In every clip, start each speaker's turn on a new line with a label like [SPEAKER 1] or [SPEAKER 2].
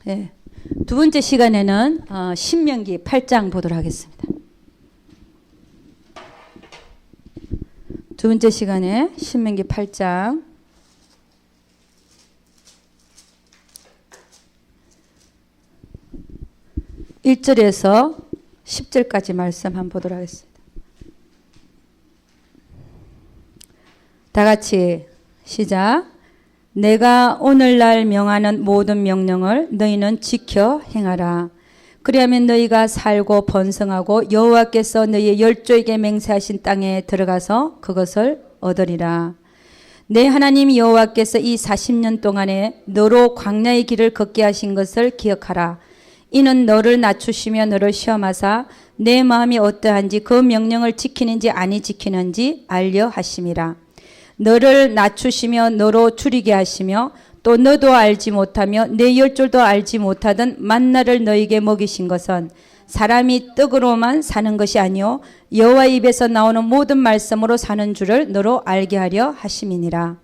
[SPEAKER 1] 예. 두 번째 시간에는 신명기 8장 보도록 하겠습니다. 두 번째 시간에 신명기 8장 1절에서 10절까지 말씀 한번 보도록 하겠습니다. 다 같이 시작. 내가 오늘날 명하는 모든 명령을 너희는 지켜 행하라. 그리하면 너희가 살고 번성하고 여호와께서 너희의 열조에게 맹세하신 땅에 들어가서 그것을 얻으리라. 내 하나님 여호와께서 이 40년 동안에 너로 광야의 길을 걷게 하신 것을 기억하라. 이는 너를 낮추시며 너를 시험하사 내 마음이 어떠한지 그 명령을 지키는지 아니 지키는지 알려 하심이라. 너를 낮추시며 너로 줄이게 하시며 또 너도 알지 못하며 내 열조도 알지 못하던 만나를 너에게 먹이신 것은 사람이 떡으로만 사는 것이 아니요 여호와 입에서 나오는 모든 말씀으로 사는 줄을 너로 알게 하려 하심이니라.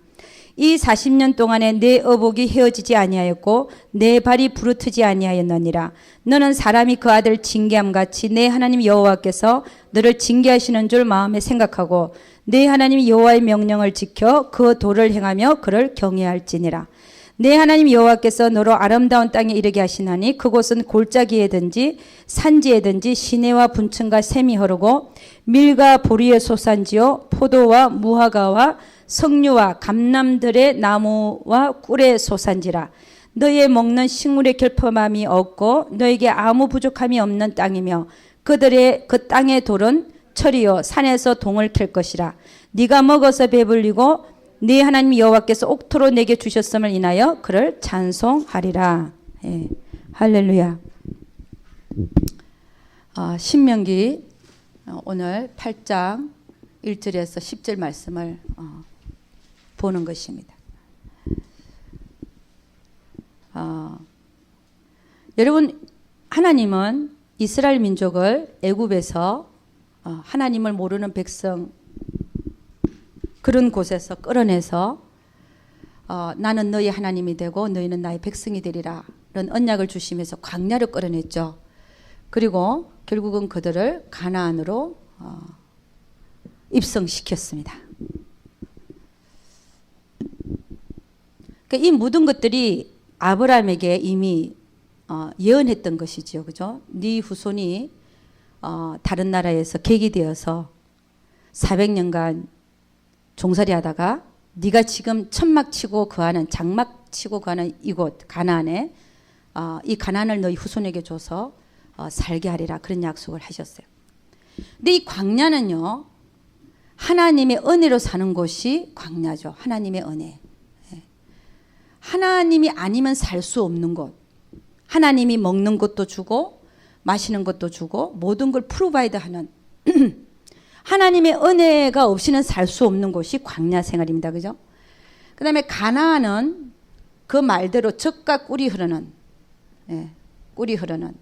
[SPEAKER 1] 이 40년 동안에 내 어복이 헤어지지 아니하였고 내 발이 부르트지 아니하였느니라. 너는 사람이 그 아들 징계함 같이 내 하나님 여호와께서 너를 징계하시는 줄 마음에 생각하고 내 하나님 여호와의 명령을 지켜 그 도를 행하며 그를 경외할지니라. 내 하나님 여호와께서 너로 아름다운 땅에 이르게 하시나니 그곳은 골짜기에든지 산지에든지 시내와 분층과 샘이 흐르고 밀과 보리의 소산지요 포도와 무화과와 석류와 감람들의 나무와 꿀의 소산지라. 너희의 먹는 식물의 결핍함이 없고 너에게 아무 부족함이 없는 땅이며 그들의 그 땅의 돌은 철이요 산에서 동을 캘 것이라. 네가 먹어서 배불리고 네 하나님 여호와께서 옥토로 내게 주셨음을 인하여 그를 찬송하리라. 예. 할렐루야. 신명기 오늘 8장 1절에서 10절 말씀을 보는 것입니다. 여러분, 하나님은 이스라엘 민족을 애굽에서 하나님을 모르는 백성 그런 곳에서 끌어내서 나는 너희 하나님이 되고 너희는 나의 백성이 되리라 이런 언약을 주시면서 광야를 끌어냈죠. 그리고 결국은 그들을 가나안으로 입성시켰습니다. 이 모든 것들이 아브라함에게 이미 예언했던 것이죠. 그죠? 네 후손이 다른 나라에서 객이 되어서 400년간 종살이 하다가 네가 지금 천막 치고 거하는 장막 치고 거하는 이곳 가나안에 이 가나안을 너희 후손에게 줘서 살게 하리라 그런 약속을 하셨어요. 근데 이 광야는요 하나님의 은혜로 사는 곳이 광야죠. 하나님의 은혜. 하나님이 아니면 살 수 없는 곳. 하나님이 먹는 것도 주고 마시는 것도 주고 모든 걸 프로바이드하는 하나님의 은혜가 없이는 살 수 없는 곳이 광야 생활입니다. 그죠? 그 다음에 가나안은 그 말대로 젖과 꿀이 흐르는 꿀이 흐르는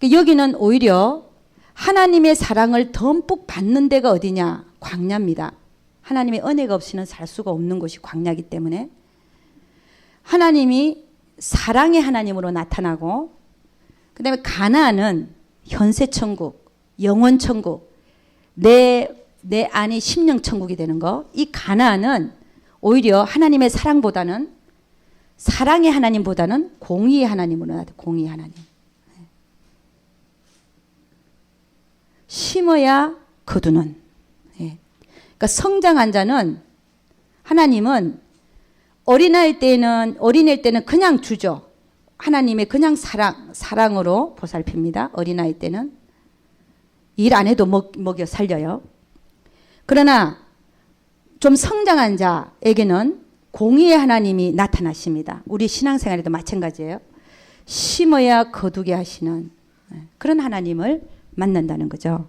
[SPEAKER 1] 여기는 오히려 하나님의 사랑을 듬뿍 받는 데가 어디냐? 광야입니다. 하나님의 은혜가 없이는 살 수가 없는 곳이 광야이기 때문에 하나님이 사랑의 하나님으로 나타나고 그 다음에 가나안은 현세천국, 영원천국, 내 안이 심령천국이 되는 거. 이 가나안은 오히려 하나님의 사랑보다는 사랑의 하나님보다는 공의의 하나님으로 나타나요. 공의의 하나님. 심어야 거두는. 그러니까 성장한 자는 하나님은 어린아이 때는 그냥 주죠. 하나님의 그냥 사랑으로 보살핍니다. 어린아이 때는 일 안 해도 먹여 살려요. 그러나 좀 성장한 자에게는 공의의 하나님이 나타나십니다. 우리 신앙생활에도 마찬가지예요. 심어야 거두게 하시는 그런 하나님을 만난다는 거죠.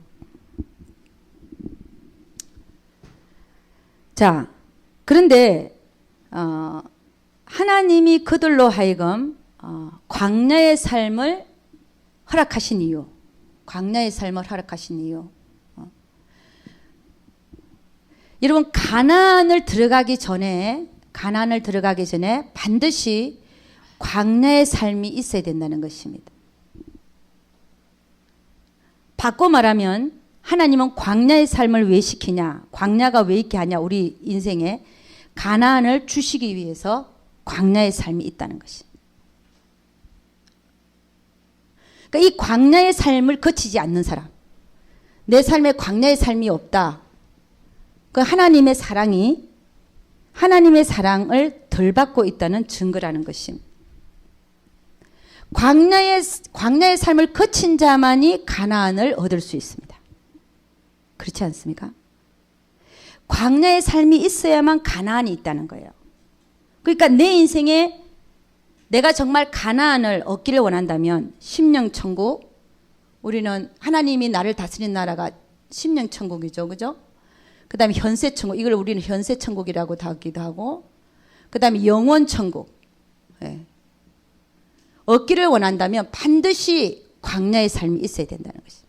[SPEAKER 1] 자, 그런데 하나님이 그들로 하여금 광야의 삶을 허락하신 이유, 광야의 삶을 허락하신 이유. 여러분 가나안을 들어가기 전에 반드시 광야의 삶이 있어야 된다는 것입니다. 바꿔 말하면 하나님은 광야의 삶을 왜 시키냐? 광야가 왜 있게 하냐? 우리 인생에 가나안을 주시기 위해서 광야의 삶이 있다는 것입니다. 그러니까 이 광야의 삶을 거치지 않는 사람, 내 삶에 광야의 삶이 없다. 그 하나님의 사랑을 덜 받고 있다는 증거라는 것입니다. 광야의 삶을 거친 자만이 가나안을 얻을 수 있습니다. 그렇지 않습니까? 광야의 삶이 있어야만 가나안이 있다는 거예요. 그러니까 내 인생에 내가 정말 가나안을 얻기를 원한다면 심령천국, 우리는 하나님이 나를 다스리는 나라가 심령천국이죠. 그죠? 그 다음에 현세천국, 이걸 우리는 현세천국이라고 하기도 하고, 그 다음에 영원천국. 예. 얻기를 원한다면 반드시 광야의 삶이 있어야 된다는 것입니다.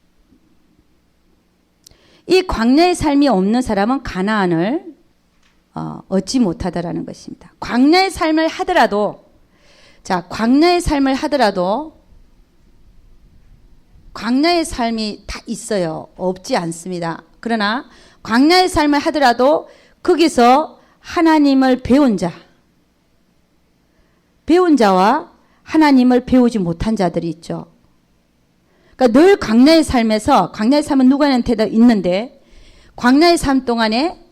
[SPEAKER 1] 이 광야의 삶이 없는 사람은 가나안을 얻지 못하다라는 것입니다. 광야의 삶을 하더라도, 광야의 삶이 다 있어요. 없지 않습니다. 그러나 광야의 삶을 하더라도 거기서 하나님을 배운 자와 하나님을 배우지 못한 자들이 있죠. 그러니까 늘 광야의 삶은 누구한테도 있는데, 광야의 삶 동안에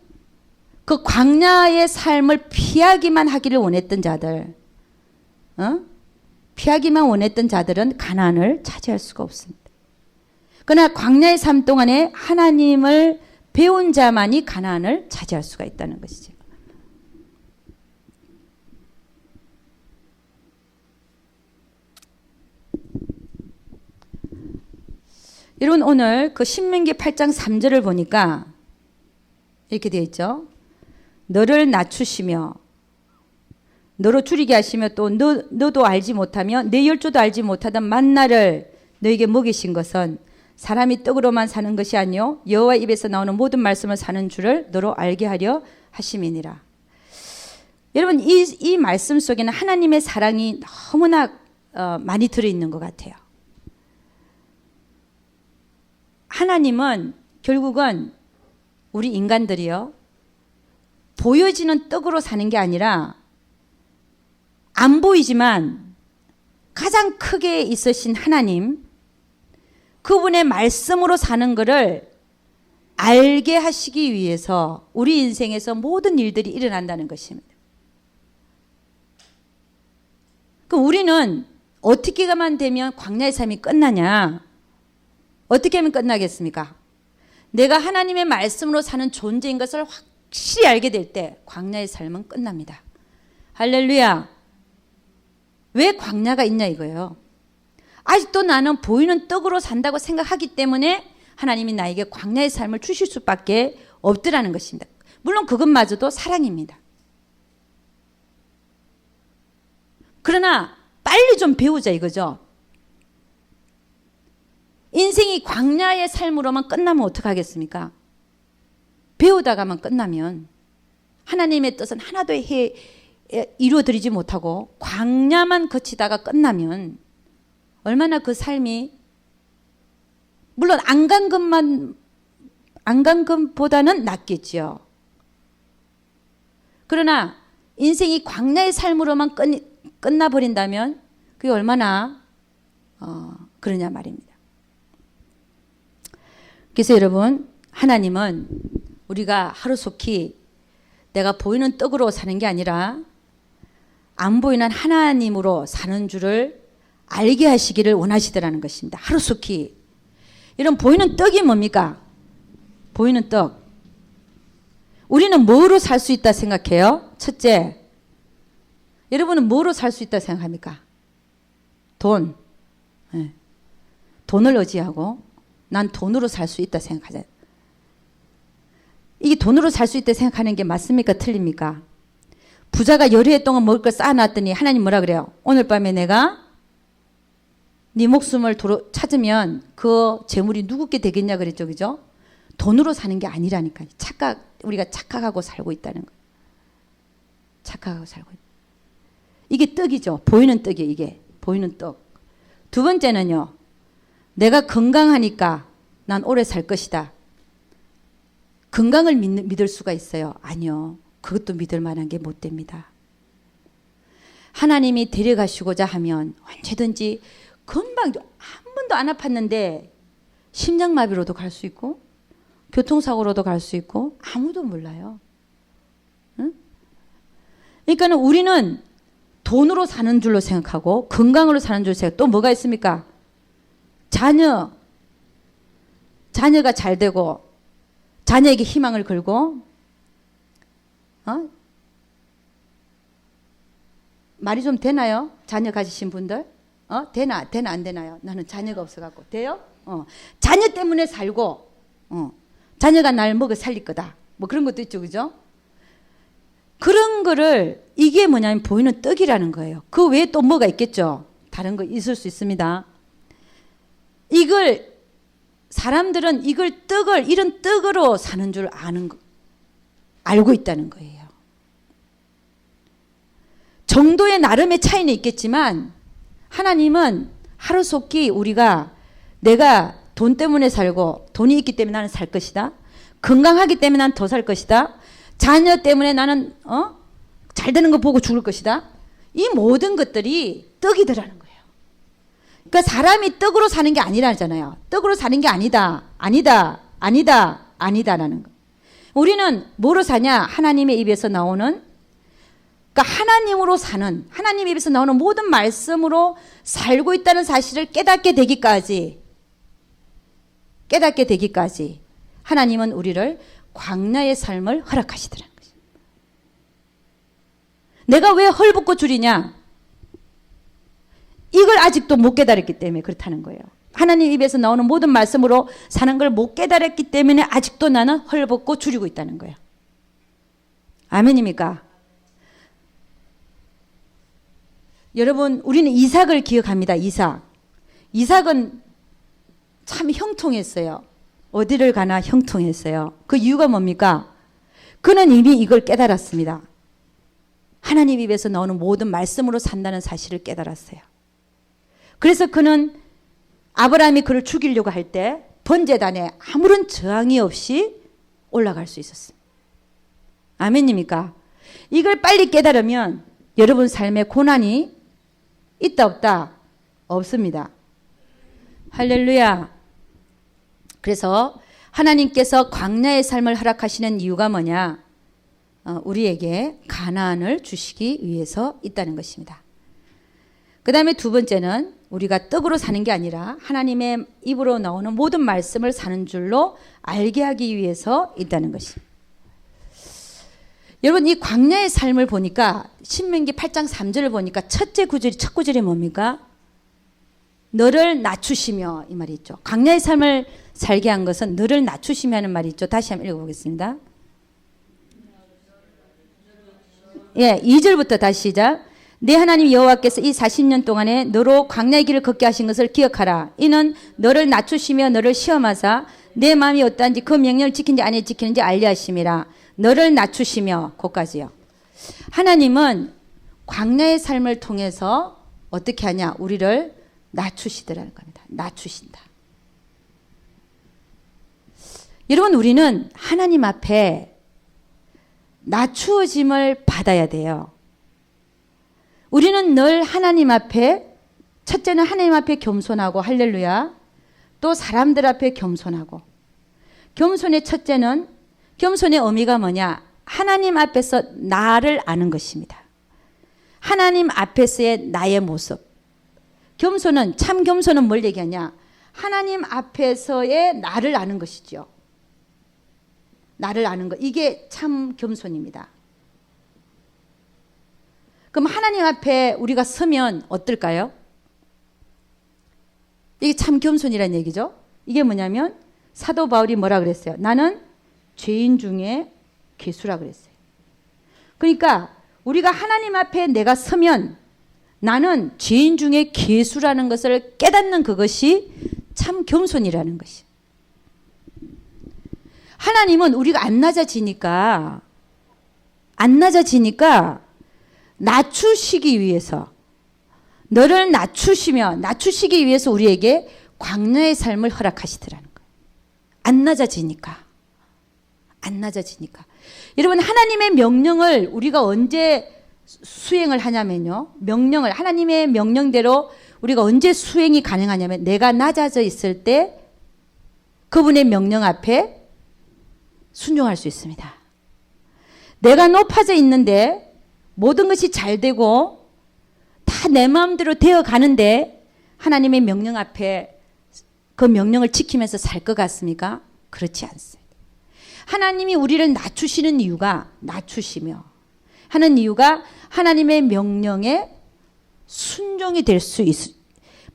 [SPEAKER 1] 그 광야의 삶을 피하기만 하기를 원했던 자들, 피하기만 원했던 자들은 가나안을 차지할 수가 없습니다. 그러나 광야의 삶 동안에 하나님을 배운 자만이 가나안을 차지할 수가 있다는 것이죠. 여러분, 오늘 그 신명기 8장 3절을 보니까 이렇게 되어 있죠. 너를 낮추시며 너로 줄이게 하시며 또 너도 알지 못하며 내 열조도 알지 못하던 만나를 너에게 먹이신 것은 사람이 떡으로만 사는 것이 아니요 여호와 입에서 나오는 모든 말씀을 사는 줄을 너로 알게 하려 하심이니라. 여러분, 이 말씀 속에는 하나님의 사랑이 너무나 많이 들어있는 것 같아요. 하나님은 결국은 우리 인간들이요, 보여지는 떡으로 사는 게 아니라 안 보이지만 가장 크게 있으신 하나님, 그분의 말씀으로 사는 것을 알게 하시기 위해서 우리 인생에서 모든 일들이 일어난다는 것입니다. 그럼 우리는 어떻게만 되면 광야의 삶이 끝나냐? 어떻게 하면 끝나겠습니까? 내가 하나님의 말씀으로 사는 존재인 것을 확실히 알게 될 때 광야의 삶은 끝납니다. 할렐루야. 왜 광야가 있냐 이거예요. 아직도 나는 보이는 떡으로 산다고 생각하기 때문에 하나님이 나에게 광야의 삶을 주실 수밖에 없더라는 것입니다. 물론 그것마저도 사랑입니다. 그러나 빨리 좀 배우자 이거죠. 인생이 광야의 삶으로만 끝나면 어떡하겠습니까? 배우다가만 끝나면 하나님의 뜻은 하나도 이루어드리지 못하고 광야만 거치다가 끝나면 얼마나 그 삶이, 물론 안 간 것보다는 낫겠죠. 그러나 인생이 광야의 삶으로만 끝나버린다면 그게 얼마나 그러냐 말입니다. 그래서 여러분, 하나님은 우리가 하루속히 내가 보이는 떡으로 사는 게 아니라 안 보이는 하나님으로 사는 줄을 알게 하시기를 원하시더라는 것입니다. 하루속히. 이런 보이는 떡이 뭡니까? 보이는 떡. 우리는 뭐로 살 수 있다 생각해요? 첫째, 여러분은 뭐로 살 수 있다 생각합니까? 돈. 네. 돈을 의지하고 난 돈으로 살 수 있다 생각하잖아요. 이게 돈으로 살 수 있다 생각하는 게 맞습니까? 틀립니까? 부자가 열흘 동안 먹을 걸 쌓아놨더니 하나님 뭐라 그래요? 오늘 밤에 내가 네 목숨을 찾으면 그 재물이 누구께 되겠냐 그랬죠. 그죠? 돈으로 사는 게 아니라니까요. 우리가 착각하고 살고 있다는 거예요. 착각하고 살고 있다. 이게 떡이죠. 보이는 떡이에요. 이게 보이는 떡. 두 번째는요. 내가 건강하니까 난 오래 살 것이다. 건강을 믿을 수가 있어요. 아니요. 그것도 믿을 만한 게 못 됩니다. 하나님이 데려가시고자 하면 언제든지 금방 한 번도 안 아팠는데 심장마비로도 갈 수 있고 교통사고로도 갈 수 있고 아무도 몰라요. 응? 그러니까 우리는 돈으로 사는 줄로 생각하고 건강으로 사는 줄로 생각하고 또 뭐가 있습니까? 자녀가 잘 되고 자녀에게 희망을 걸고 말이 좀 되나요? 자녀 가지신 분들? 되나 안 되나요? 나는 자녀가 없어갖고. 돼요? 자녀 때문에 살고, 자녀가 날 먹여 살릴 거다. 뭐 그런 것도 있죠. 그죠? 그런 거를, 이게 뭐냐면 보이는 떡이라는 거예요. 그 외에 또 뭐가 있겠죠? 다른 거 있을 수 있습니다. 사람들은 이런 떡으로 사는 줄 알고 있다는 거예요. 정도의 나름의 차이는 있겠지만 하나님은 하루속히 내가 돈 때문에 살고 돈이 있기 때문에 나는 살 것이다. 건강하기 때문에 나는 더 살 것이다. 자녀 때문에 나는 잘 되는 거 보고 죽을 것이다. 이 모든 것들이 떡이더라는 거예요. 그러니까 사람이 떡으로 사는 게 아니라잖아요. 떡으로 사는 게 아니다라는 거. 우리는 뭐로 사냐? 하나님의 입에서 나오는 그러니까 하나님 입에서 나오는 모든 말씀으로 살고 있다는 사실을 깨닫게 되기까지 하나님은 우리를 광야의 삶을 허락하시더라는 것입니다. 내가 왜 헐벗고 줄이냐? 이걸 아직도 못 깨달았기 때문에 그렇다는 거예요. 하나님 입에서 나오는 모든 말씀으로 사는 걸 못 깨달았기 때문에 아직도 나는 헐벗고 줄이고 있다는 거예요. 아멘입니까? 여러분, 우리는 이삭을 기억합니다. 이삭은 참 형통했어요. 어디를 가나 형통했어요. 그 이유가 뭡니까? 그는 이미 이걸 깨달았습니다. 하나님 입에서 나오는 모든 말씀으로 산다는 사실을 깨달았어요. 그래서 그는 아브라함이 그를 죽이려고 할 때 번제단에 아무런 저항이 없이 올라갈 수 있었습니다. 아멘입니까? 이걸 빨리 깨달으면 여러분 삶에 고난이 있다 없다? 없습니다. 할렐루야. 그래서 하나님께서 광야의 삶을 허락하시는 이유가 뭐냐? 우리에게 가나안을 주시기 위해서 있다는 것입니다. 그 다음에 두 번째는 우리가 떡으로 사는 게 아니라 하나님의 입으로 나오는 모든 말씀을 사는 줄로 알게 하기 위해서 있다는 것입니다. 여러분, 이 광야의 삶을 보니까 신명기 8장 3절을 보니까 첫 구절이 뭡니까? 너를 낮추시며, 이 말이 있죠. 광야의 삶을 살게 한 것은 너를 낮추시며 하는 말이 있죠. 다시 한번 읽어보겠습니다. 2절부터 다시 시작. 내 하나님 여호와께서 이 40년 동안에 너로 광야의 길을 걷게 하신 것을 기억하라. 이는 너를 낮추시며 너를 시험하사 내 마음이 어떠한지 그 명령을 지킨지 아니 지키는지 알려 하심이라. 너를 낮추시며, 거기까지요. 하나님은 광야의 삶을 통해서 어떻게 하냐? 우리를 낮추시더라는 겁니다. 낮추신다. 여러분, 우리는 하나님 앞에 낮추어짐을 받아야 돼요. 우리는 늘 하나님 앞에, 첫째는 하나님 앞에 겸손하고, 할렐루야. 또 사람들 앞에 겸손하고. 겸손의 첫째는, 겸손의 의미가 뭐냐? 하나님 앞에서 나를 아는 것입니다. 하나님 앞에서의 나의 모습. 참 겸손은 뭘 얘기하냐? 하나님 앞에서의 나를 아는 것이죠. 나를 아는 것. 이게 참 겸손입니다. 그럼 하나님 앞에 우리가 서면 어떨까요? 이게 참 겸손이라는 얘기죠. 이게 뭐냐면 사도 바울이 뭐라 그랬어요? 나는 죄인 중에 괴수라 그랬어요. 그러니까 우리가 하나님 앞에 내가 서면 나는 죄인 중에 괴수라는 것을 깨닫는 그것이 참 겸손이라는 것이. 하나님은 우리가 안 낮아지니까 낮추시기 위해서, 너를 낮추시기 위해서 우리에게 광야의 삶을 허락하시더라는 거예요. 안 낮아지니까. 여러분, 하나님의 명령을 우리가 언제 수행을 하냐면요. 하나님의 명령대로 우리가 언제 수행이 가능하냐면, 내가 낮아져 있을 때 그분의 명령 앞에 순종할 수 있습니다. 내가 높아져 있는데 모든 것이 잘 되고 다 내 마음대로 되어 가는데 하나님의 명령 앞에 그 명령을 지키면서 살 것 같습니까? 그렇지 않습니다. 하나님이 우리를 낮추시는 이유가, 하는 이유가 하나님의 명령에 순종이 될 수 있어요.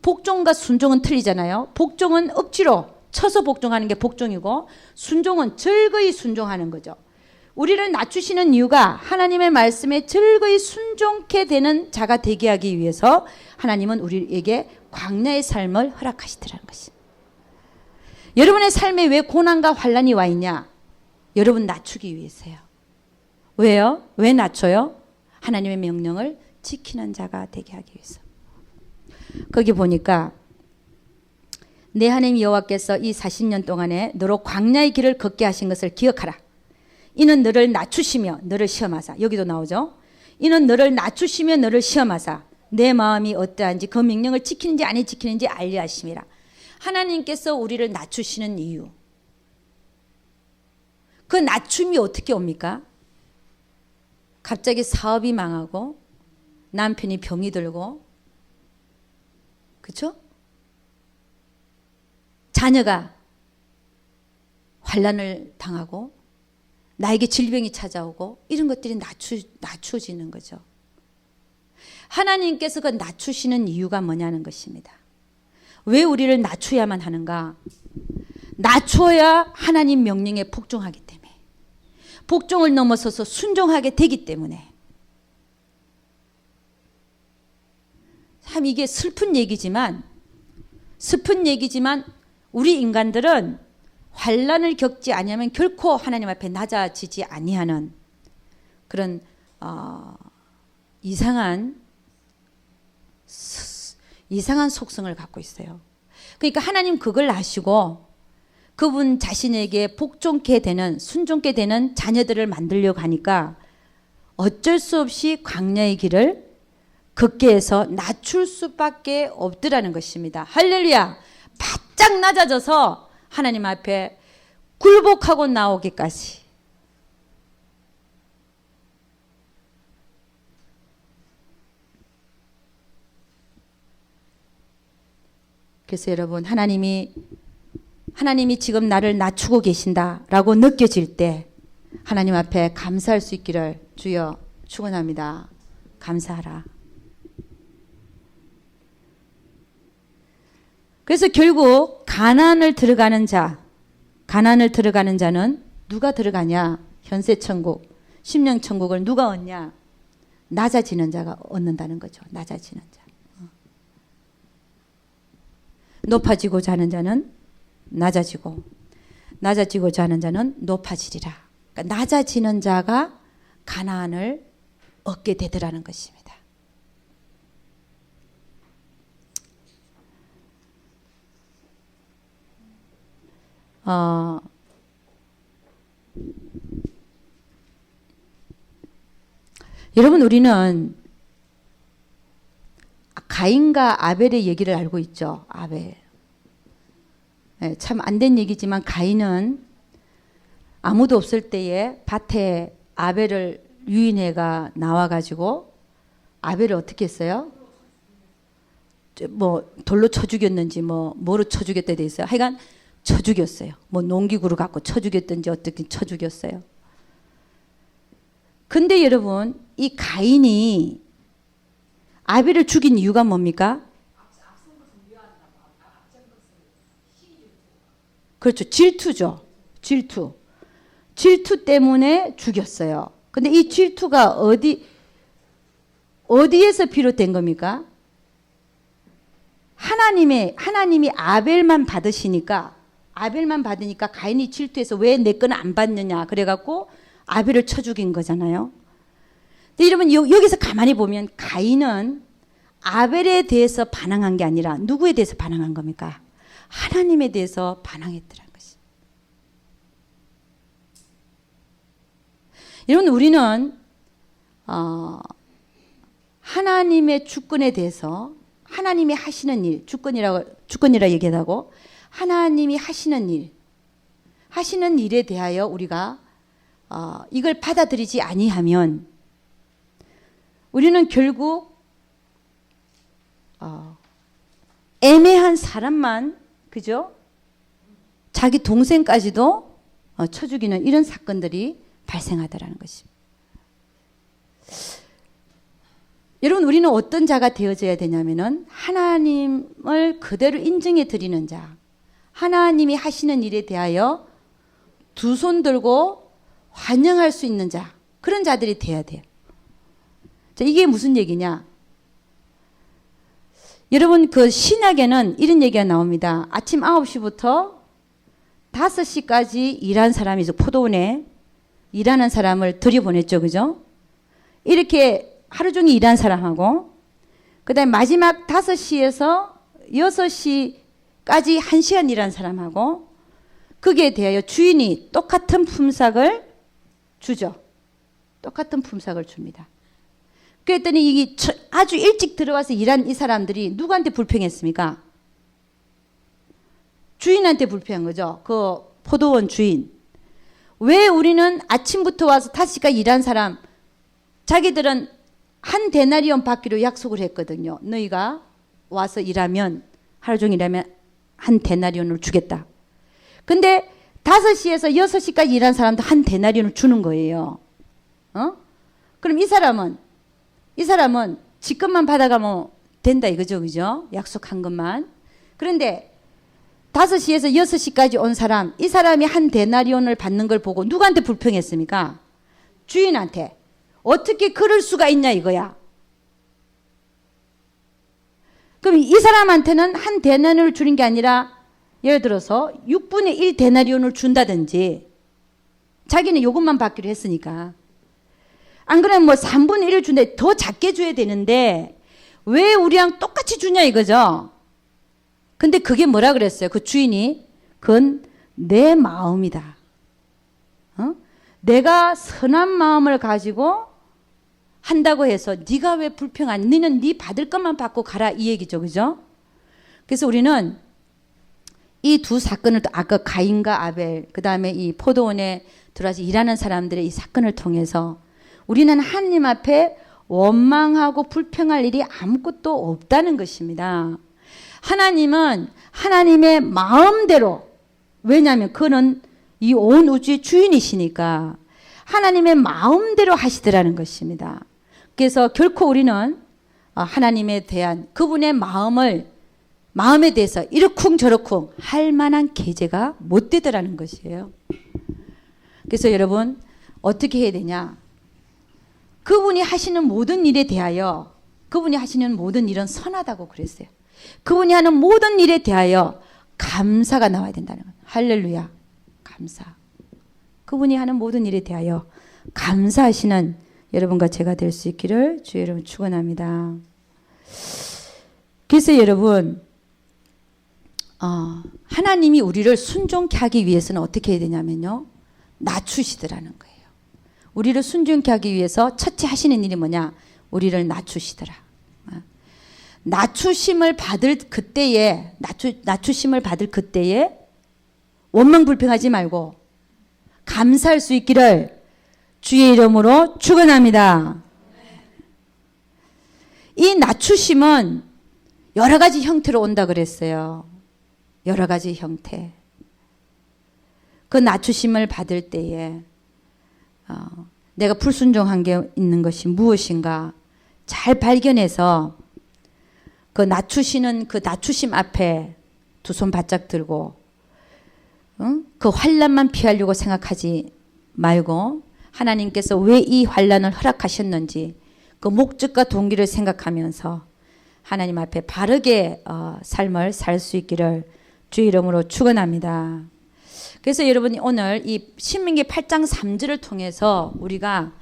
[SPEAKER 1] 복종과 순종은 틀리잖아요. 복종은 억지로 쳐서 복종하는 게 복종이고, 순종은 즐거이 순종하는 거죠. 우리를 낮추시는 이유가 하나님의 말씀에 즐거이 순종케 되는 자가 되게 하기 위해서 하나님은 우리에게 광야의 삶을 허락하시더라는 것입니다. 여러분의 삶에 왜 고난과 환난이 와 있냐? 여러분 낮추기 위해서요. 왜요? 왜 낮춰요? 하나님의 명령을 지키는 자가 되게 하기 위해서. 거기 보니까 내 하나님 여호와께서 이 40년 동안에 너로 광야의 길을 걷게 하신 것을 기억하라. 이는 너를 낮추시며 너를 시험하사. 여기도 나오죠. 이는 너를 낮추시며 너를 시험하사 내 마음이 어떠한지 그 명령을 지키는지 안 지키는지 알려 하심이라. 하나님께서 우리를 낮추시는 이유, 그 낮춤이 어떻게 옵니까? 갑자기 사업이 망하고 남편이 병이 들고, 그렇죠? 자녀가 환난을 당하고 나에게 질병이 찾아오고, 이런 것들이 낮춰지는 거죠. 하나님께서 그 낮추시는 이유가 뭐냐는 것입니다. 왜 우리를 낮춰야만 하는가? 낮춰야 하나님 명령에 복종하기 때문에, 복종을 넘어서서 순종하게 되기 때문에. 참 이게 슬픈 얘기지만 우리 인간들은 환난을 겪지 않으면 결코 하나님 앞에 낮아지지 아니하는 그런 이상한 속성을 갖고 있어요. 그러니까 하나님 그걸 아시고 그분 자신에게 복종케 되는, 순종케 되는 자녀들을 만들려고 하니까 어쩔 수 없이 광야의 길을 걷게 해서 낮출 수밖에 없더라는 것입니다. 할렐루야. 바짝 낮아져서 하나님 앞에 굴복하고 나오기까지. 그래서 여러분, 하나님이 지금 나를 낮추고 계신다라고 느껴질 때 하나님 앞에 감사할 수 있기를 주여 축원합니다. 감사하라. 그래서 결국 가나안을 들어가는 자는 누가 들어가냐? 현세천국, 심령천국을 누가 얻냐? 낮아지는 자가 얻는다는 거죠. 낮아지는 자. 높아지고자 하는 자는 낮아지고자 하는 자는 높아지리라. 그러니까 낮아지는 자가 가나안을 얻게 되더라는 것입니다. 여러분, 우리는 가인과 아벨의 얘기를 알고 있죠. 아벨. 네, 참 안 된 얘기지만 가인은 아무도 없을 때에 밭에 아벨을 유인해가 나와가지고 아벨을 어떻게 했어요? 뭐 돌로 쳐 죽였는지 뭐로 쳐 죽였다 돼 있어요. 하여간 쳐 죽였어요. 뭐 농기구를 갖고 쳐 죽였든지 어떻게 쳐 죽였어요. 근데 여러분, 이 가인이 아벨을 죽인 이유가 뭡니까? 그렇죠. 질투죠. 질투 때문에 죽였어요. 근데 이 질투가 어디에서 비롯된 겁니까? 하나님이 아벨만 받으니까 가인이 질투해서 왜 내 거는 안 받느냐 그래갖고 아벨을 쳐 죽인 거잖아요. 근데 여러분 여기서 가만히 보면 가인은 아벨에 대해서 반항한 게 아니라 누구에 대해서 반항한 겁니까? 하나님에 대해서 반항했더라는 것이. 여러분 우리는 하나님의 주권에 대해서 하나님이 하시는 일, 주권이라 얘기하고 하나님이 하시는 일에 대하여 우리가 이걸 받아들이지 아니하면 우리는 결국 애매한 사람만, 그죠? 자기 동생까지도 쳐 죽이는 이런 사건들이 발생하더라는 것입니다. 여러분 우리는 어떤 자가 되어져야 되냐면은 하나님을 그대로 인정해 드리는 자, 하나님이 하시는 일에 대하여 두 손 들고 환영할 수 있는 자, 그런 자들이 돼야 돼요. 자, 이게 무슨 얘기냐? 여러분 그 신약에는 이런 얘기가 나옵니다. 아침 9시부터 5시까지 일한 사람이 포도원에 일하는 사람을 들여보냈죠. 그죠? 이렇게 하루 종일 일한 사람하고 그 다음에 마지막 5시에서 6시까지 1시간 일한 사람하고 거기에 대하여 주인이 똑같은 품삯을 주죠. 똑같은 품삯을 줍니다. 그랬더니 이게 아주 일찍 들어와서 일한 이 사람들이 누구한테 불평했습니까? 주인한테 불평한 거죠. 그 포도원 주인. 왜 우리는 아침부터 와서 5시까지 일한 사람, 자기들은 한 데나리온 받기로 약속을 했거든요. 너희가 와서 일하면, 하루 종일 일하면 한 데나리온을 주겠다. 근데 5시에서 6시까지 일한 사람도 한 데나리온을 주는 거예요. 그럼 이 사람은 직급만 받아가면 된다 이거죠. 그죠? 약속한 것만. 그런데 5시에서 6시까지 온 사람, 이 사람이 한 데나리온을 받는 걸 보고 누구한테 불평했습니까? 주인한테. 어떻게 그럴 수가 있냐 이거야. 그럼 이 사람한테는 한 데나리온을 주는 게 아니라 예를 들어서 6분의 1 데나리온을 준다든지 자기는 요것만 받기로 했으니까. 안 그러면 뭐 3분의 1을 준다. 더 작게 줘야 되는데 왜 우리랑 똑같이 주냐 이거죠. 근데 그게 뭐라 그랬어요? 그 주인이 그건 내 마음이다. 내가 선한 마음을 가지고 한다고 해서 네가 왜 불평하니? 너는 네 받을 것만 받고 가라 이 얘기죠. 그죠? 그래서 우리는 이 두 사건을 아까 가인과 아벨 그 다음에 이 포도원에 들어와서 일하는 사람들의 이 사건을 통해서 우리는 하나님 앞에 원망하고 불평할 일이 아무것도 없다는 것입니다. 하나님은 하나님의 마음대로, 왜냐하면 그는 이 온 우주의 주인이시니까 하나님의 마음대로 하시더라는 것입니다. 그래서 결코 우리는 하나님에 대한 그분의 마음에 대해서 이러쿵저러쿵 할 만한 계제가 못 되더라는 것이에요. 그래서 여러분 어떻게 해야 되냐? 그분이 하시는 모든 일에 대하여 그분이 하시는 모든 일은 선하다고 그랬어요. 그분이 하는 모든 일에 대하여 감사가 나와야 된다는 거예요. 할렐루야. 감사. 그분이 하는 모든 일에 대하여 감사하시는 여러분과 제가 될 수 있기를 주의 이름으로 축원합니다. 그래서 여러분 하나님이 우리를 순종케 하기 위해서는 어떻게 해야 되냐면요. 낮추시더라는 거예요. 우리를 순종케 하기 위해서 첫째 하시는 일이 뭐냐? 우리를 낮추시더라. 낮추심을 받을 그때에 원망 불평하지 말고 감사할 수 있기를 주의 이름으로 축원합니다. 이 낮추심은 여러 가지 형태로 온다 그랬어요. 여러 가지 형태. 그 낮추심을 받을 때에 내가 불순종한 게 있는 것이 무엇인가 잘 발견해서 그 낮추시는 그 낮추심 앞에 두 손 바짝 들고 그 환난만 피하려고 생각하지 말고 하나님께서 왜 이 환난을 허락하셨는지 그 목적과 동기를 생각하면서 하나님 앞에 바르게 삶을 살 수 있기를 주의 이름으로 축원합니다. 그래서 여러분이 오늘 이 신명기 8장 3절을 통해서 우리가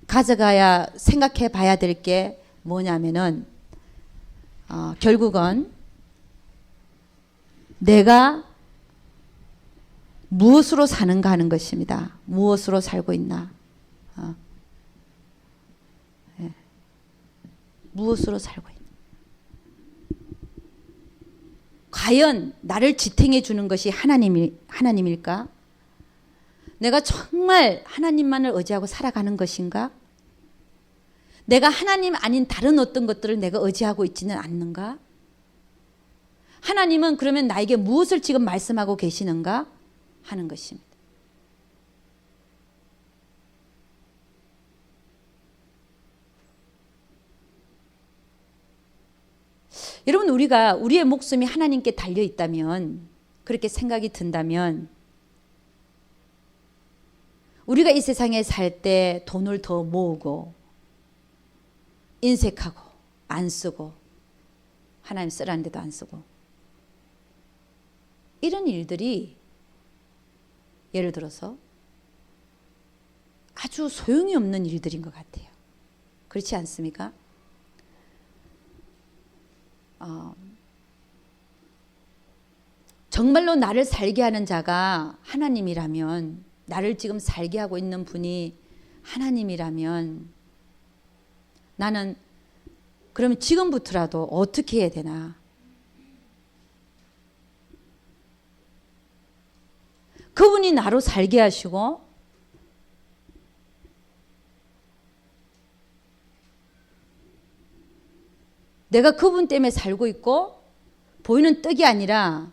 [SPEAKER 1] 가져가야 생각해 봐야 될 게 뭐냐면은 결국은 내가 무엇으로 사는가 하는 것입니다. 무엇으로 살고 있나. 네. 무엇으로 살고 있나. 과연 나를 지탱해 주는 것이 하나님일까? 내가 정말 하나님만을 의지하고 살아가는 것인가? 내가 하나님 아닌 다른 어떤 것들을 내가 의지하고 있지는 않는가? 하나님은 그러면 나에게 무엇을 지금 말씀하고 계시는가 하는 것입니다. 여러분, 우리가 우리의 목숨이 하나님께 달려 있다면, 그렇게 생각이 든다면, 우리가 이 세상에 살 때 돈을 더 모으고 인색하고 안 쓰고 하나님 쓰라는 데도 안 쓰고 이런 일들이 예를 들어서 아주 소용이 없는 일들인 것 같아요. 그렇지 않습니까? 정말로 나를 살게 하는 자가 하나님이라면, 나를 지금 살게 하고 있는 분이 하나님이라면 나는 그러면 지금부터라도 어떻게 해야 되나? 그분이 나로 살게 하시고 내가 그분 때문에 살고 있고 보이는 떡이 아니라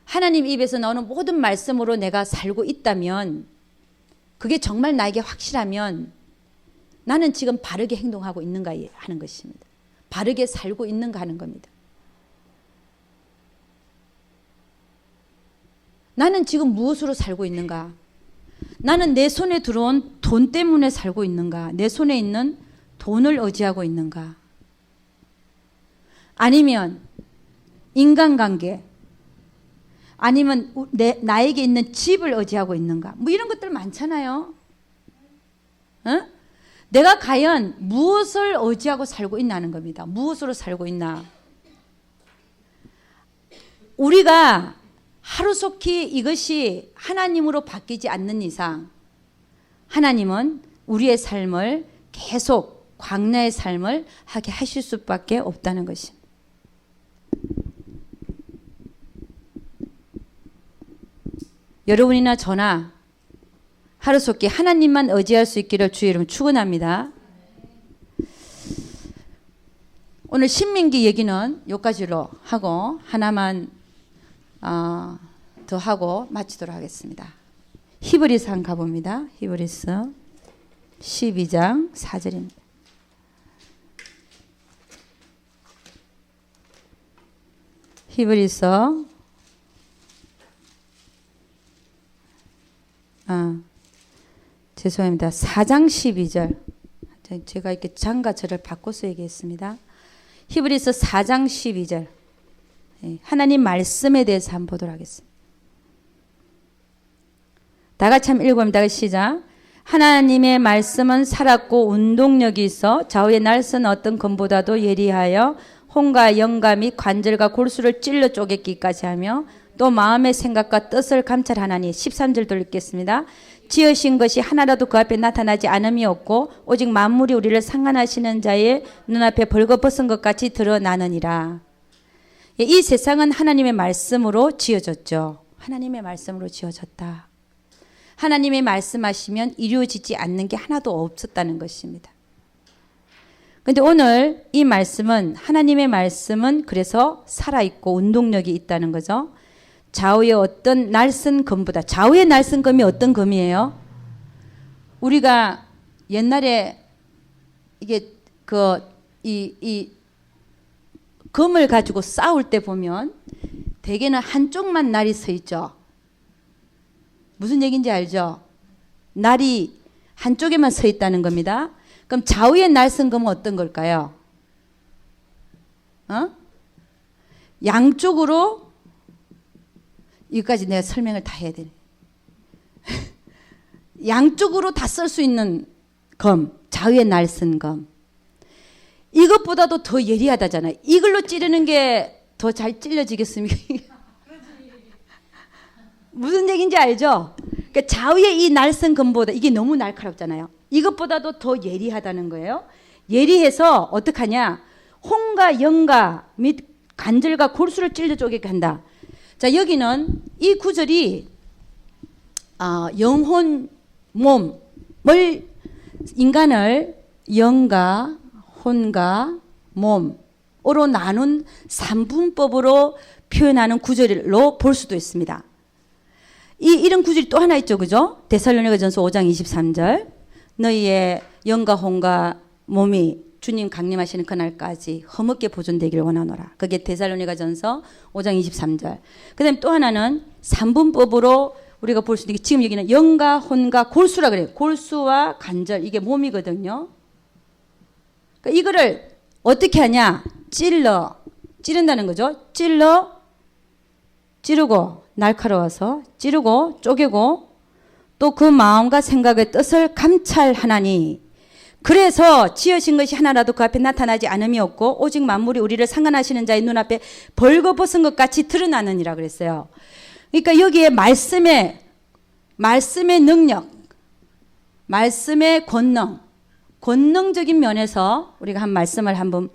[SPEAKER 1] 하나님 입에서 나오는 모든 말씀으로 내가 살고 있다면, 그게 정말 나에게 확실하면 나는 지금 바르게 행동하고 있는가 하는 것입니다. 바르게 살고 있는가 하는 겁니다. 나는 지금 무엇으로 살고 있는가? 나는 내 손에 들어온 돈 때문에 살고 있는가? 내 손에 있는 돈을 의지하고 있는가? 아니면 인간관계, 아니면 나에게 있는 집을 의지하고 있는가? 뭐 이런 것들 많잖아요. 어? 내가 과연 무엇을 의지하고 살고 있나는 겁니다. 무엇으로 살고 있나? 우리가 하루속히 이것이 하나님으로 바뀌지 않는 이상 하나님은 우리의 삶을 계속 광야의 삶을 하게 하실 수밖에 없다는 것입니다. 여러분이나 저나 하루속히 하나님만 의지할 수 있기를 주의 이름으로 축원합니다. 오늘 신명기 얘기는 여기까지로 하고 하나만 더 하고 마치도록 하겠습니다. 히브리서 한 가봅니다. 히브리서 12장 4절입니다. 히브리서 죄송합니다. 4장 12절. 제가 이렇게 장과 절을 바꿔서 얘기했습니다. 히브리서 4장 12절. 하나님 말씀에 대해서 한번 보도록 하겠습니다. 다 같이 한번 읽어봅니다. 시작. 하나님의 말씀은 살았고 운동력이 있어 좌우의 날선 어떤 검보다도 예리하여 혼과 영과 및 관절과 골수를 찔러 쪼개기까지 하며 또 마음의 생각과 뜻을 감찰하나니. 13절도 읽겠습니다. 지으신 것이 하나라도 그 앞에 나타나지 않음이 없고 오직 만물이 우리를 상관하시는 자의 눈앞에 벌거벗은 것 같이 드러나느니라. 이 세상은 하나님의 말씀으로 지어졌죠. 하나님의 말씀으로 지어졌다. 하나님의 말씀하시면 이루어지지 않는 게 하나도 없었다는 것입니다. 그런데 오늘 이 말씀은, 하나님의 말씀은 그래서 살아있고 운동력이 있다는 거죠. 좌우의 어떤 날선 검보다, 좌우의 날선 검이 어떤 검이에요? 우리가 옛날에 이게 이 검을 가지고 싸울 때 보면 대개는 한쪽만 날이 서 있죠. 무슨 얘기인지 알죠? 날이 한쪽에만 서 있다는 겁니다. 그럼 좌우의 날선 검은 어떤 걸까요? 양쪽으로, 여기까지 내가 설명을 다 해야 되네. 양쪽으로 다 쓸 수 있는 검, 좌우의 날선 검. 이것보다도 더 예리하다잖아요. 이걸로 찌르는 게 더 잘 찔러지겠습니까? 무슨 얘기인지 알죠? 그러니까 좌우의 이 날선 검보다 이게 너무 날카롭잖아요. 이것보다도 더 예리하다는 거예요. 예리해서 어떡하냐? 혼과 영과 및 관절과 골수를 찔러 쪼개게 한다. 자, 여기는 이 구절이 영혼, 몸을 인간을 영과 혼과 몸으로 나눈 삼분법으로 표현하는 구절로 볼 수도 있습니다. 이런 구절이 또 하나 있죠, 그죠? 데살로니가전서 5장 23절. 너희의 영과 혼과 몸이 주님 강림하시는 그날까지 험없게 보존되기를 원하노라. 그게 데살로니가전서 5장 23절. 그다음에 또 하나는 삼분법으로 우리가 볼 수 있는 게 지금 여기는 영과 혼과 골수라 그래요. 골수와 관절 이게 몸이거든요. 그러니까 이거를 어떻게 하냐? 찌른다는 거죠. 찌르고 날카로워서 찌르고 쪼개고 또 그 마음과 생각의 뜻을 감찰하나니 그래서 지으신 것이 하나라도 그 앞에 나타나지 않음이 없고 오직 만물이 우리를 상관하시는 자의 눈앞에 벌거벗은 것 같이 드러나느니라 그랬어요. 그러니까 여기에 말씀의 능력, 말씀의 권능적인 면에서 우리가 한 말씀을 한번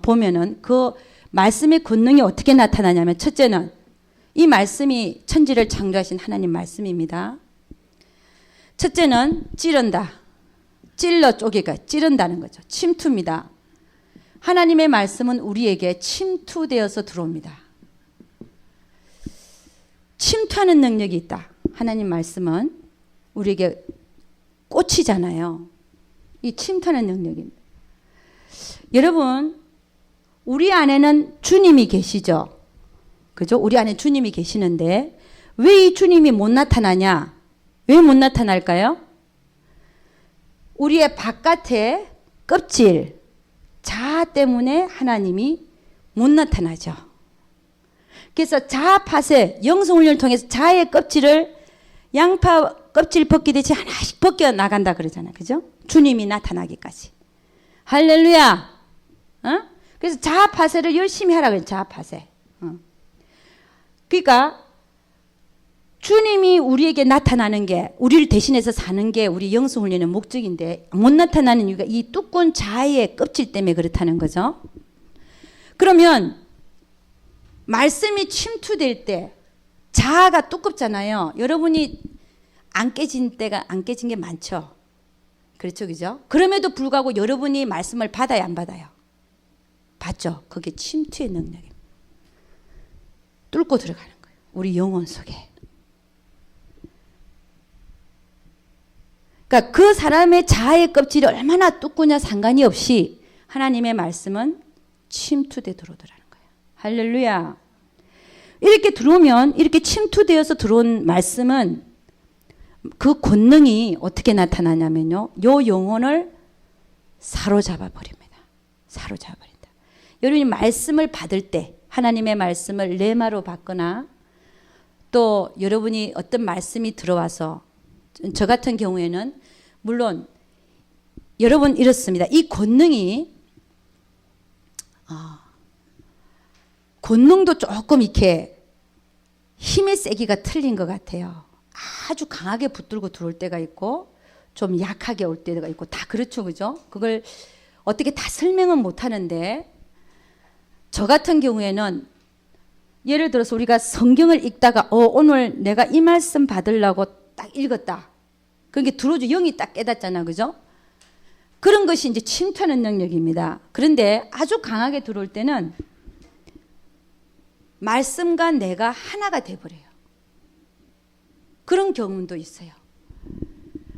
[SPEAKER 1] 보면은 그 말씀의 권능이 어떻게 나타나냐면 첫째는 이 말씀이 천지를 창조하신 하나님 말씀입니다. 첫째는 찔러 쪼개가 찌른다는 거죠. 침투입니다. 하나님의 말씀은 우리에게 침투되어서 들어옵니다. 침투하는 능력이 있다. 하나님 말씀은 우리에게 꽂히잖아요. 이 침투하는 능력입니다. 여러분, 우리 안에는 주님이 계시죠. 그죠? 우리 안에 주님이 계시는데 왜 이 주님이 못 나타나냐? 왜 못 나타날까요? 우리의 바깥의 껍질, 자아 때문에 하나님이 못 나타나죠. 그래서 자아 파쇄, 영성훈련을 통해서 자아의 껍질을 양파 껍질 벗기듯이 하나씩 벗겨 나간다 그러잖아요. 그죠? 주님이 나타나기까지. 할렐루야. 그래서 자아 파쇄를 열심히 하라 그래요. 자아 파쇄. 그러니까 주님이 우리에게 나타나는 게 우리를 대신해서 사는 게 우리 영성훈련의 목적인데 못 나타나는 이유가 이 두꺼운 자아의 껍질 때문에 그렇다는 거죠. 그러면 말씀이 침투될 때 자아가 두껍잖아요. 여러분이 안 깨진 게 많죠. 그렇죠, 그죠? 그럼에도 불구하고 여러분이 말씀을 받아야 안 받아요? 받죠. 그게 침투의 능력입니다. 뚫고 들어가는 거예요. 우리 영혼 속에. 그러니까 그 사람의 자아의 껍질이 얼마나 두꺼냐 상관이 없이 하나님의 말씀은 침투돼 들어오더라는 거예요. 할렐루야. 이렇게 들어오면 이렇게 침투되어서 들어온 말씀은 그 권능이 어떻게 나타나냐면요. 요 영혼을 사로잡아 버립니다. 사로잡아 버린다. 여러분이 말씀을 받을 때 하나님의 말씀을 레마로 받거나 또 여러분이 어떤 말씀이 들어와서 저 같은 경우에는 물론 여러분 이렇습니다. 이 권능이 권능도 조금 이렇게 힘의 세기가 틀린 것 같아요. 아주 강하게 붙들고 들어올 때가 있고 좀 약하게 올 때가 있고 다 그렇죠, 그죠? 그걸 어떻게 다 설명은 못 하는데 저 같은 경우에는 예를 들어서 우리가 성경을 읽다가 오늘 내가 이 말씀 받으려고 딱 읽었다. 그게 들어오죠. 영이 딱 깨닫잖아, 그죠? 그런 것이 이제 침투하는 능력입니다. 그런데 아주 강하게 들어올 때는 말씀과 내가 하나가 돼버려요. 그런 경우도 있어요.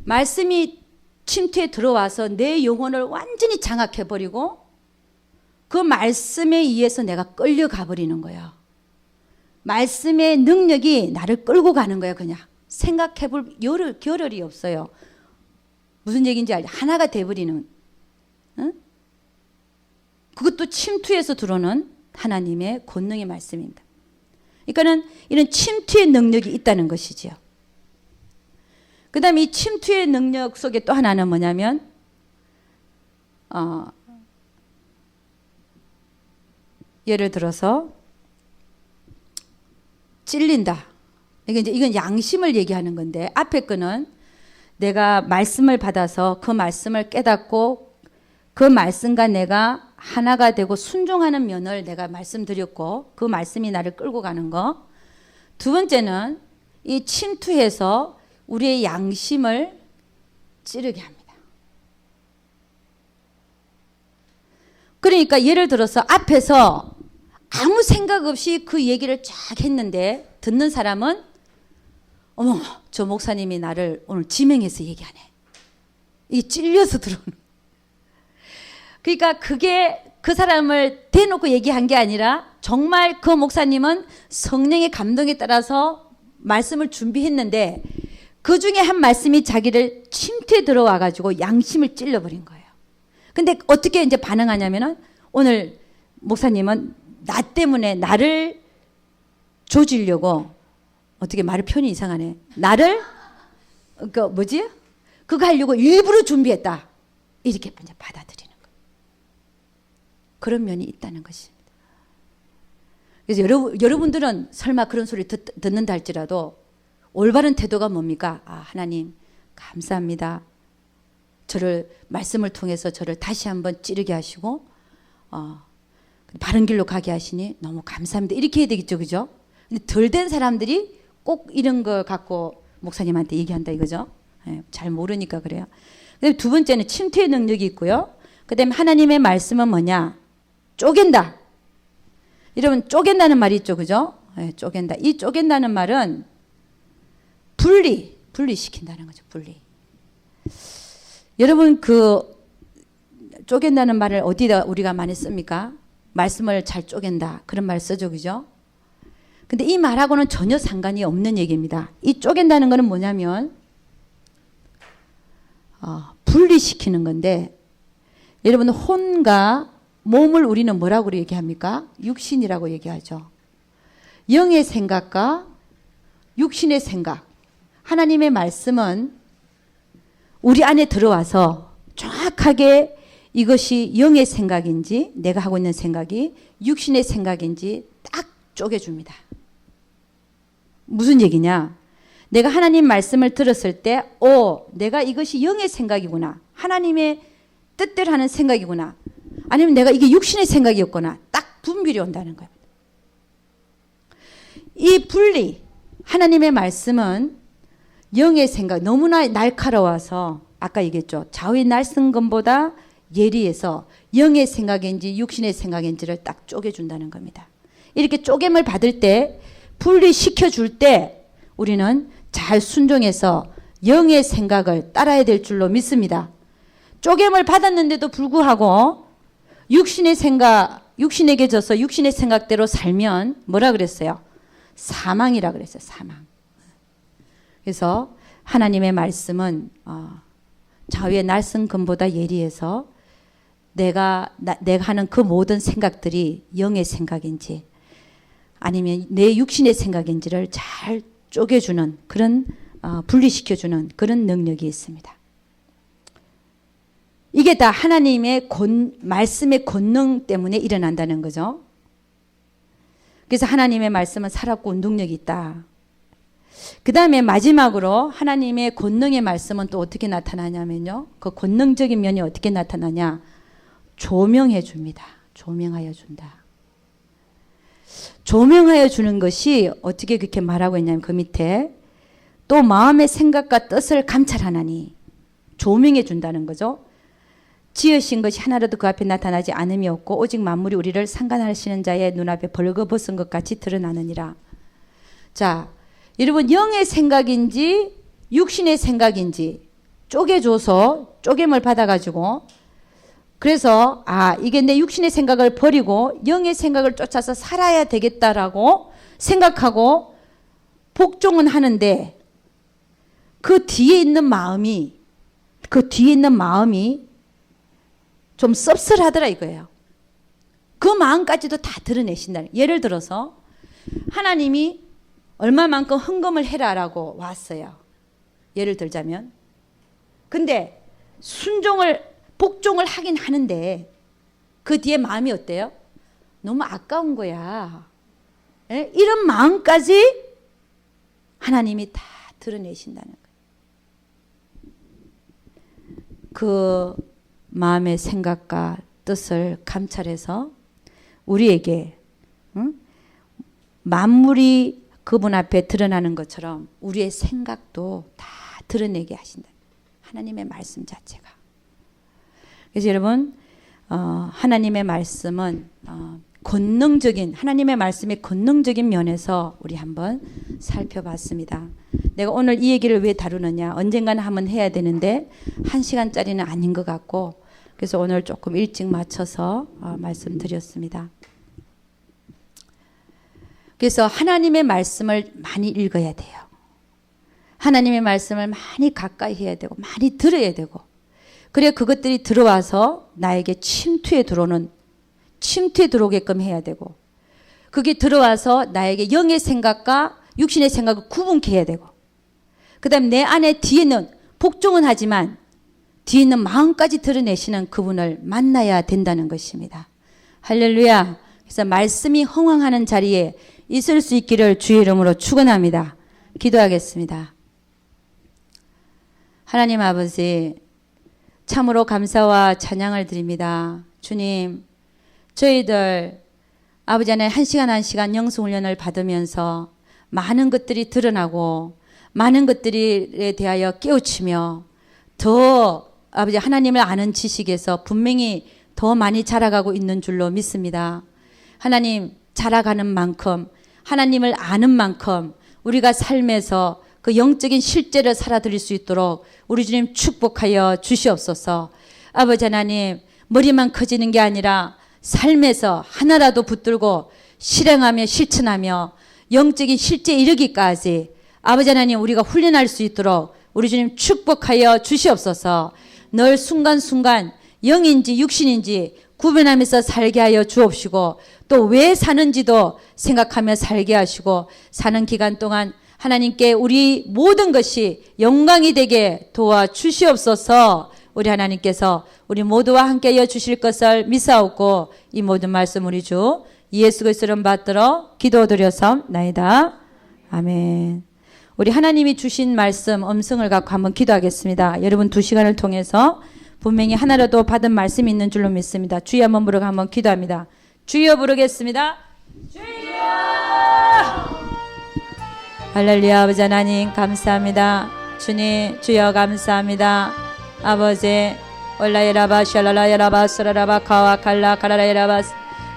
[SPEAKER 1] 말씀이 침투에 들어와서 내 영혼을 완전히 장악해버리고 그 말씀에 의해서 내가 끌려가 버리는 거예요. 말씀의 능력이 나를 끌고 가는 거예요. 그냥 생각해볼 겨를이 없어요. 무슨 얘기인지 알죠? 하나가 돼버리는. 그것도 침투해서 들어오는 하나님의 권능의 말씀입니다. 그러니까는 이런 침투의 능력이 있다는 것이지요. 그 다음에 이 침투의 능력 속에 또 하나는 뭐냐면 예를 들어서 찔린다. 이건 양심을 얘기하는 건데, 앞에 거는 내가 말씀을 받아서 그 말씀을 깨닫고 그 말씀과 내가 하나가 되고 순종하는 면을 내가 말씀드렸고, 그 말씀이 나를 끌고 가는 거. 두 번째는 이 침투해서 우리의 양심을 찌르게 합니다. 그러니까 예를 들어서 앞에서 아무 생각 없이 그 얘기를 쫙 했는데 듣는 사람은 어머, 저 목사님이 나를 오늘 지명해서 얘기하네. 이게 찔려서 들어오는. 그러니까 그게 그 사람을 대놓고 얘기한 게 아니라 정말 그 목사님은 성령의 감동에 따라서 말씀을 준비했는데 그 중에 한 말씀이 자기를 침투에 들어와 가지고 양심을 찔러버린 거예요. 근데 어떻게 이제 반응하냐면은 오늘 목사님은 나 때문에 나를 조지려고, 어떻게 말의 표현이 이상하네. 나를 그거 하려고 일부러 준비했다. 이렇게 이제 받아들이는 거예요. 그런 면이 있다는 것입니다. 그래서 여러분들은 설마 그런 소리 듣는다 할지라도 올바른 태도가 뭡니까? 하나님 감사합니다. 저를 말씀을 통해서 저를 다시 한번 찌르게 하시고 바른 길로 가게 하시니 너무 감사합니다. 이렇게 해야 되겠죠, 그죠? 근데 덜 된 사람들이 꼭 이런 걸 갖고 목사님한테 얘기한다 이거죠. 잘 모르니까 그래요. 그다음에 두 번째는 침투의 능력이 있고요. 그다음에 하나님의 말씀은 뭐냐? 쪼갠다. 여러분 쪼갠다는 말이 있죠, 그죠? 쪼갠다. 이 쪼갠다는 말은 분리시킨다는 거죠. 분리. 여러분 쪼갠다는 말을 어디다 우리가 많이 씁니까? 말씀을 잘 쪼갠다. 그런 말 쓰죠, 그죠? 근데 이 말하고는 전혀 상관이 없는 얘기입니다. 이 쪼갠다는 거는 뭐냐면 분리시키는 건데, 여러분 혼과 몸을 우리는 뭐라고 얘기합니까? 육신이라고 얘기하죠. 영의 생각과 육신의 생각. 하나님의 말씀은 우리 안에 들어와서 정확하게 이것이 영의 생각인지 내가 하고 있는 생각이 육신의 생각인지 딱 쪼개줍니다. 무슨 얘기냐? 내가 하나님 말씀을 들었을 때 내가 이것이 영의 생각이구나. 하나님의 뜻대로 하는 생각이구나. 아니면 내가 이게 육신의 생각이었구나. 딱 분별이 온다는 겁니다. 이 분리, 하나님의 말씀은 영의 생각, 너무나 날카로워서 아까 얘기했죠. 좌우의 날성검보다 예리해서 영의 생각인지 육신의 생각인지를 딱 쪼개준다는 겁니다. 이렇게 쪼개을 받을 때, 분리시켜 줄 때 우리는 잘 순종해서 영의 생각을 따라야 될 줄로 믿습니다. 쪼개을 받았는데도 불구하고 육신의 생각, 육신에게 져서 육신의 생각대로 살면 뭐라 그랬어요? 사망이라 그랬어요. 사망. 그래서 하나님의 말씀은 좌우의 날성검보다 예리해서 내가 하는 그 모든 생각들이 영의 생각인지 아니면 내 육신의 생각인지를 잘 쪼개주는 그런 분리시켜주는 그런 능력이 있습니다. 이게 다 하나님의 말씀의 권능 때문에 일어난다는 거죠. 그래서 하나님의 말씀은 살았고 운동력이 있다. 그 다음에 마지막으로 하나님의 권능의 말씀은 또 어떻게 나타나냐면요. 그 권능적인 면이 어떻게 나타나냐. 조명해 줍니다. 조명하여 준다. 조명하여 주는 것이 어떻게 그렇게 말하고 있냐면 그 밑에 또 마음의 생각과 뜻을 감찰하나니 조명해 준다는 거죠. 지으신 것이 하나라도 그 앞에 나타나지 않음이 없고 오직 만물이 우리를 상관하시는 자의 눈앞에 벌거벗은 것 같이 드러나느니라. 자, 여러분 영의 생각인지 육신의 생각인지 쪼개줘서 쪼개을 받아가지고 그래서 이게 내 육신의 생각을 버리고 영의 생각을 쫓아서 살아야 되겠다라고 생각하고 복종은 하는데 그 뒤에 있는 마음이 좀 씁쓸하더라 이거예요. 그 마음까지도 다 드러내신다. 예를 들어서 하나님이 얼마만큼 헌금을 해라라고 왔어요. 예를 들자면. 근데 순종을 복종을 하긴 하는데 그 뒤에 마음이 어때요? 너무 아까운 거야. 예? 이런 마음까지 하나님이 다 드러내신다는 거예요. 그 마음의 생각과 뜻을 감찰해서 우리에게 만물이 그분 앞에 드러나는 것처럼 우리의 생각도 다 드러내게 하신다. 하나님의 말씀 자체가. 그래서 여러분 하나님의 말씀은 권능적인 하나님의 말씀의 권능적인 면에서 우리 한번 살펴봤습니다. 내가 오늘 이 얘기를 왜 다루느냐 언젠가는 한번 해야 되는데 1시간짜리는 아닌 것 같고 그래서 오늘 조금 일찍 맞춰서 말씀드렸습니다. 그래서 하나님의 말씀을 많이 읽어야 돼요. 하나님의 말씀을 많이 가까이 해야 되고 많이 들어야 되고 그래 그것들이 들어와서 나에게 침투에 들어오게끔 해야 되고 그게 들어와서 나에게 영의 생각과 육신의 생각을 구분케 해야 되고 그 다음 내 안에 뒤에는 복종은 하지만 뒤에 있는 마음까지 드러내시는 그분을 만나야 된다는 것입니다. 할렐루야. 그래서 말씀이 흥황하는 자리에 있을 수 있기를 주의 이름으로 축원합니다. 기도하겠습니다. 하나님 아버지 참으로 감사와 찬양을 드립니다. 주님 저희들 아버지 안에 한 시간 영성훈련을 받으면서 많은 것들이 드러나고 많은 것들에 대하여 깨우치며 더 아버지 하나님을 아는 지식에서 분명히 더 많이 자라가고 있는 줄로 믿습니다. 하나님 자라가는 만큼 하나님을 아는 만큼 우리가 삶에서 그 영적인 실제를 살아드릴 수 있도록 우리 주님 축복하여 주시옵소서. 아버지 하나님 머리만 커지는 게 아니라 삶에서 하나라도 붙들고 실행하며 실천하며 영적인 실제 이르기까지 아버지 하나님 우리가 훈련할 수 있도록 우리 주님 축복하여 주시옵소서. 늘 순간순간 영인지 육신인지 구분하면서 살게 하여 주옵시고 또 왜 사는지도 생각하며 살게 하시고 사는 기간 동안 하나님께 우리 모든 것이 영광이 되게 도와주시옵소서. 우리 하나님께서 우리 모두와 함께하여 주실 것을 믿사옵고 이 모든 말씀 우리 주 예수 그리스도를 받들어 기도드렸사옵나이다. 아멘. 우리 하나님이 주신 말씀 음성을 갖고 한번 기도하겠습니다. 여러분 2시간을 통해서 분명히 하나라도 받은 말씀이 있는 줄로 믿습니다. 주여 한번 부르고 한번 기도합니다. 주여 부르겠습니다. 주여! 할렐루야. 아버지 하나님 감사합니다. 주님 주여 감사합니다. 아버지 올라이라바 샬라라야라바 스라라바 카와 칼라 카라라야라바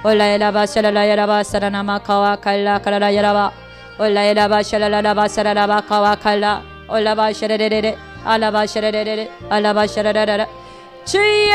[SPEAKER 1] 올라이라바 샬라라야라바 사라나마 카와 칼라 카라라야라바 올라이라바 샬라라바 사라라바 카와 칼라 올라바 샤레레레레 알라바 샤레레레레 알라바 샤라라라 주여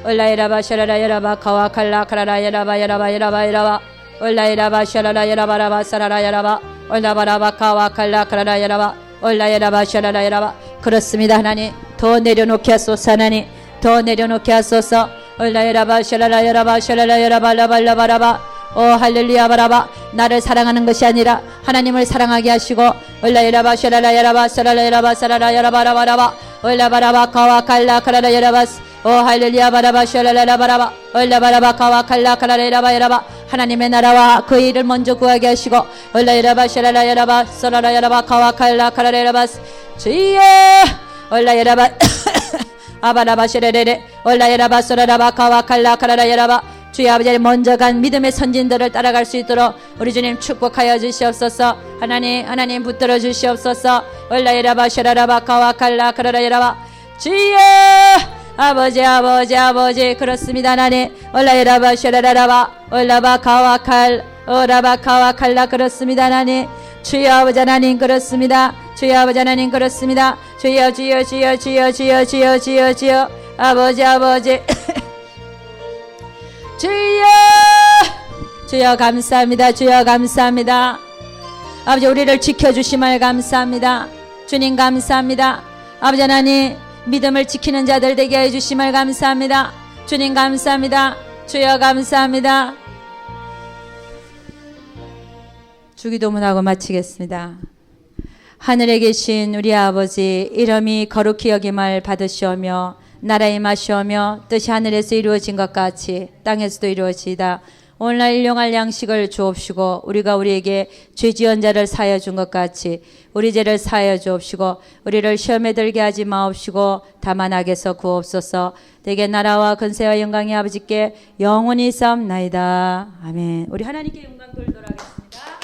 [SPEAKER 1] 올라이라바 샤라라야라바 카와 칼라 카라라야라바 야라바 야라바 야라바 올라이라바 샤라라야라바라바 사라라야라바 올라바라바 카와 칼라 카라라야라바 올라야라바 샤라라야라바 그렇습니다. 하나님 더 내려놓게 하소서. 하나님 더 내려놓게 하소서. 올라야라바 샤라라야라바 샤라라야라바 라발라바라바 오 할렐루야 바라바 나를 사랑하는 것이 아니라 하나님을 사랑하게 하시고 올라야라바 샤라라야라바 사라라야라바 사라라야라바라바라바 올라바라바 카와 칼라 카라라야라바 오 할렐루야 바라바 샤라라라바라바 올라바라바 카와 칼라 카라라야라바야라바 하나님의 나라와 그 일을 먼저 구하게 하시고 올라야라바 샤라라야라바 사라라야라바 카와 칼라 카라라야라바 주여 올라야라바 아바라바 샤레레레 올라야라바 사라라바 카와 칼라 카라라야라바 주의 아버지 먼저 간 믿음의 선진들을 따라갈 수 있도록 우리 주님 축복하여 주시옵소서. 하나님 붙들어 주시옵소서. 올라야라바 샤라라바 카와 칼라 카라라야라바 주여 아버지 그렇습니다. 하나님 올라야라바 샤라라라바 올라바 카와 칼 오라바 카와 칼라 그렇습니다. 하나님 주여 아버지 하나님 그렇습니다. 주여 아버지 하나님 그렇습니다. 주여 아버지 주여 감사합니다. 주여 감사합니다. 아버지 우리를 지켜주심을 감사합니다. 주님 감사합니다. 아버지 하나님 믿음을 지키는 자들 되게 해주심을 감사합니다. 주님 감사합니다. 주여 감사합니다. 주기도문하고 마치겠습니다. 하늘에 계신 우리 아버지 이름이 거룩히 여김을 받으시오며 나라의 마시오며 뜻이 하늘에서 이루어진 것 같이 땅에서도 이루어지이다. 오늘날 일용할 양식을 주옵시고 우리가 우리에게 죄지은 자를 사하여 준 것 같이 우리 죄를 사하여 주옵시고 우리를 시험에 들게 하지 마옵시고 다만 악에서 구옵소서. 내게 나라와 근세와 영광이 아버지께 영원히 쌓옵나이다. 아멘. 우리 하나님께 영광 돌도록 하겠습니다.